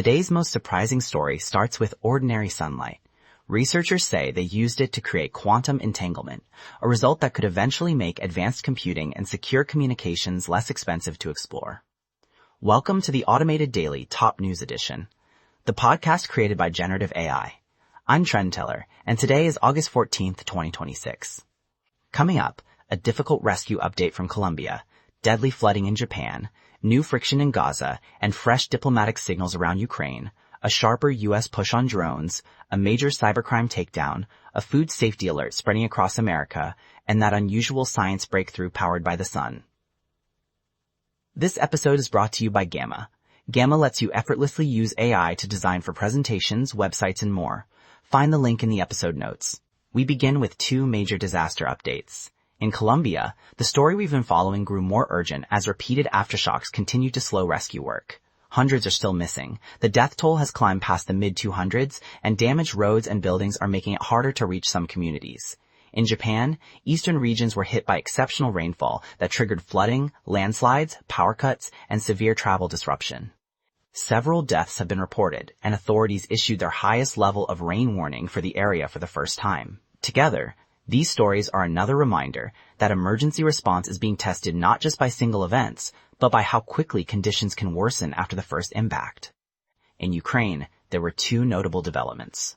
today's most surprising story starts with ordinary sunlight. Researchers say they used it to create quantum entanglement, a result that could eventually make advanced computing and secure communications less expensive to explore. Welcome to the Automated Daily Top News Edition, the podcast created by generative AI. I'm Trend Teller, and today is August 14th, 2026. Coming up, a difficult rescue update from Colombia, deadly flooding in Japan, new friction in Gaza, and fresh diplomatic signals around Ukraine, a sharper U.S. push on drones, a major cybercrime takedown, a food safety alert spreading across America, and that unusual science breakthrough powered by the sun. This episode is brought to you by Gamma. Gamma lets you effortlessly use AI to design for presentations, websites, and more. Find the link in the episode notes. We begin with two major disaster updates. In Colombia, the story we've been following grew more urgent as repeated aftershocks continue to slow rescue work. Hundreds are still missing. The death toll has climbed past the mid-200s, and damaged roads and buildings are making it harder to reach some communities. In Japan, eastern regions were hit by exceptional rainfall that triggered flooding, landslides, power cuts, and severe travel disruption. Several deaths have been reported, and authorities issued their highest level of rain warning for the area for the first time. Together, these stories are another reminder that emergency response is being tested not just by single events, but by how quickly conditions can worsen after the first impact. In Ukraine, there were two notable developments.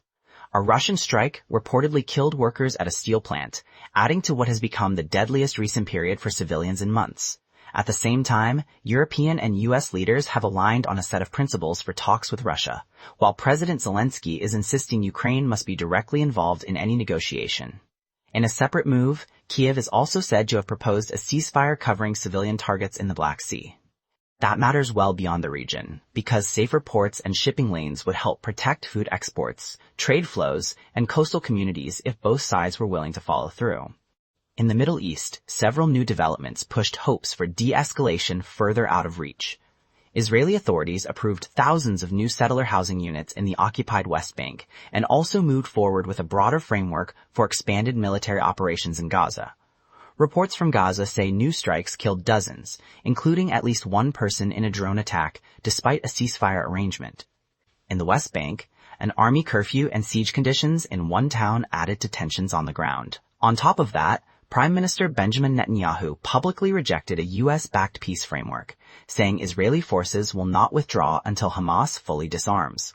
A Russian strike reportedly killed workers at a steel plant, adding to what has become the deadliest recent period for civilians in months. At the same time, European and U.S. leaders have aligned on a set of principles for talks with Russia, while President Zelensky is insisting Ukraine must be directly involved in any negotiation. In a separate move, Kiev is also said to have proposed a ceasefire covering civilian targets in the Black Sea. That matters well beyond the region, because safer ports and shipping lanes would help protect food exports, trade flows, and coastal communities if both sides were willing to follow through. In the Middle East, several new developments pushed hopes for de-escalation further out of reach. Israeli authorities approved thousands of new settler housing units in the occupied West Bank and also moved forward with a broader framework for expanded military operations in Gaza. Reports from Gaza say new strikes killed dozens, including at least one person in a drone attack, despite a ceasefire arrangement. In the West Bank, an army curfew and siege conditions in one town added to tensions on the ground. On top of that, Prime Minister Benjamin Netanyahu publicly rejected a U.S.-backed peace framework, saying Israeli forces will not withdraw until Hamas fully disarms.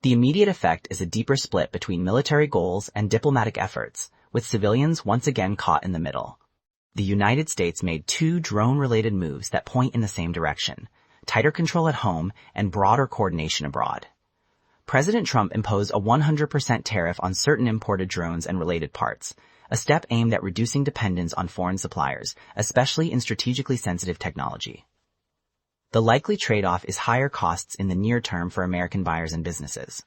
The immediate effect is a deeper split between military goals and diplomatic efforts, with civilians once again caught in the middle. The United States made two drone-related moves that point in the same direction: tighter control at home and broader coordination abroad. President Trump imposed a 100% tariff on certain imported drones and related parts, a step aimed at reducing dependence on foreign suppliers, especially in strategically sensitive technology. The likely trade-off is higher costs in the near term for American buyers and businesses.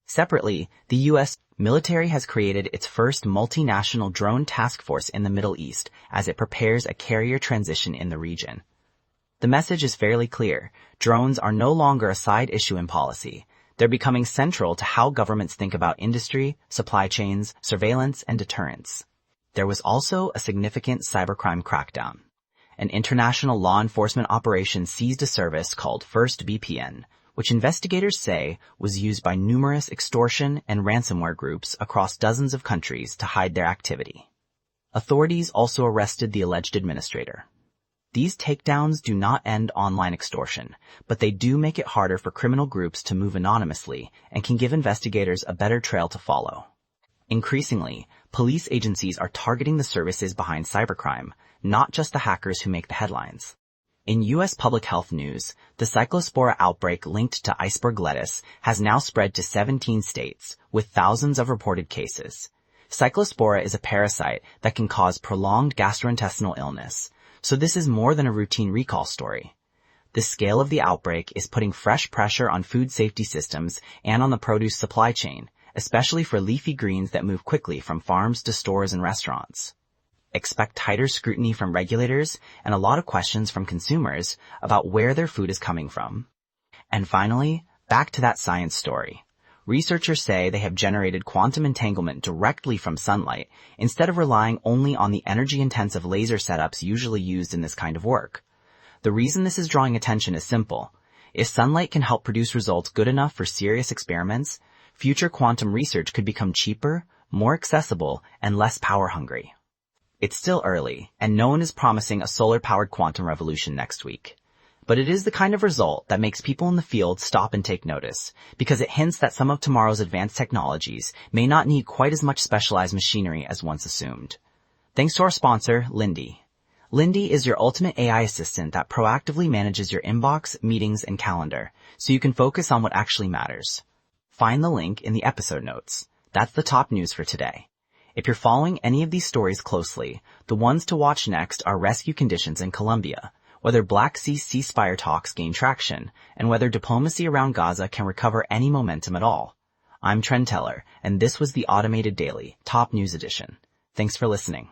Separately, the U.S. military has created its first multinational drone task force in the Middle East as it prepares a carrier transition in the region. The message is fairly clear. Drones are no longer a side issue in policy. They're becoming central to how governments think about industry, supply chains, surveillance, and deterrence. There was also a significant cybercrime crackdown. An international law enforcement operation seized a service called First VPN, which investigators say was used by numerous extortion and ransomware groups across dozens of countries to hide their activity. Authorities also arrested the alleged administrator. These takedowns do not end online extortion, but they do make it harder for criminal groups to move anonymously and can give investigators a better trail to follow. Increasingly, police agencies are targeting the services behind cybercrime, not just the hackers who make the headlines. In U.S. public health news, the cyclospora outbreak linked to iceberg lettuce has now spread to 17 states, with thousands of reported cases. Cyclospora is a parasite that can cause prolonged gastrointestinal illness, so this is more than a routine recall story. The scale of the outbreak is putting fresh pressure on food safety systems and on the produce supply chain, especially for leafy greens that move quickly from farms to stores and restaurants. Expect tighter scrutiny from regulators and a lot of questions from consumers about where their food is coming from. And finally, back to that science story. Researchers say they have generated quantum entanglement directly from sunlight instead of relying only on the energy-intensive laser setups usually used in this kind of work. The reason this is drawing attention is simple. If sunlight can help produce results good enough for serious experiments, future quantum research could become cheaper, more accessible, and less power-hungry. It's still early, and no one is promising a solar-powered quantum revolution next week. But it is the kind of result that makes people in the field stop and take notice, because it hints that some of tomorrow's advanced technologies may not need quite as much specialized machinery as once assumed. Thanks to our sponsor, Lindy. Lindy is your ultimate AI assistant that proactively manages your inbox, meetings, and calendar, so you can focus on what actually matters. Find the link in the episode notes. That's the top news for today. If you're following any of these stories closely, the ones to watch next are rescue conditions in Colombia, whether Black Sea ceasefire talks gain traction, and whether diplomacy around Gaza can recover any momentum at all. I'm Trent Teller, and this was the Automated Daily, Top News Edition. Thanks for listening.